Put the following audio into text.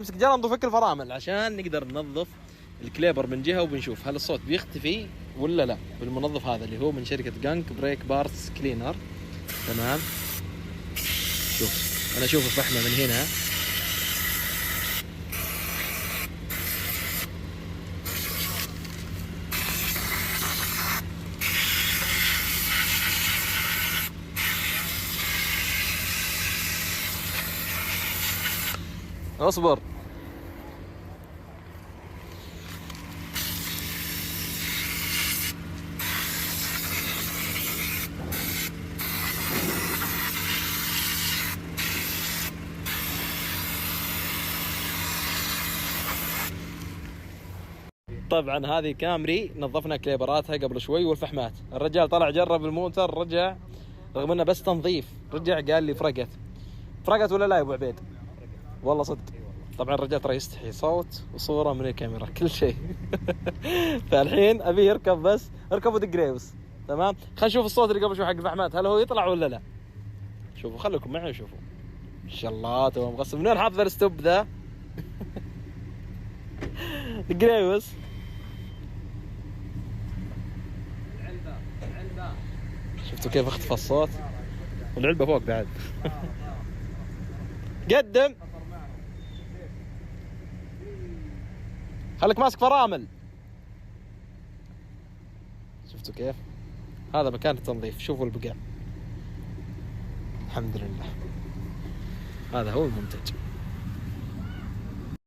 نمسك جرة نضيف الفرامل عشان نقدر ننظف الكليبر من جهة وبنشوف هل الصوت بيختفي ولا لا بالمنظف هذا اللي هو من شركة جانك بريك بارتس كلينر. تمام. شوف انا اشوف الفحمة من هنا. اصبر. طبعا هذه كامري نظفنا كليبراتها قبل شوي والفحمات. الرجال طلع جرب الموتر رجع رغم انه بس تنظيف رجع قال لي فرقت ولا لا يا ابو عبيد؟ والله صدق. طبعا الرجال ترى يستحي صوت وصوره من الكاميرا كل شيء. فالحين ابي يركب بس اركبوا دقريوس. تمام. خلينا نشوف الصوت اللي قبل شوي حق الفحمات هل هو يطلع ولا لا. شوفوا خليكم معي وشوفوا ان شاء الله. تمام مغصب. من وين حاط الستوب ذا؟ دقريوس. شفتوا كيف اختفى الصوت والعلبة فوق بعد. قدم خليك ماسك فرامل. شفتوا كيف هذا مكان التنظيف. شوفوا البقع. الحمد لله هذا هو المنتج.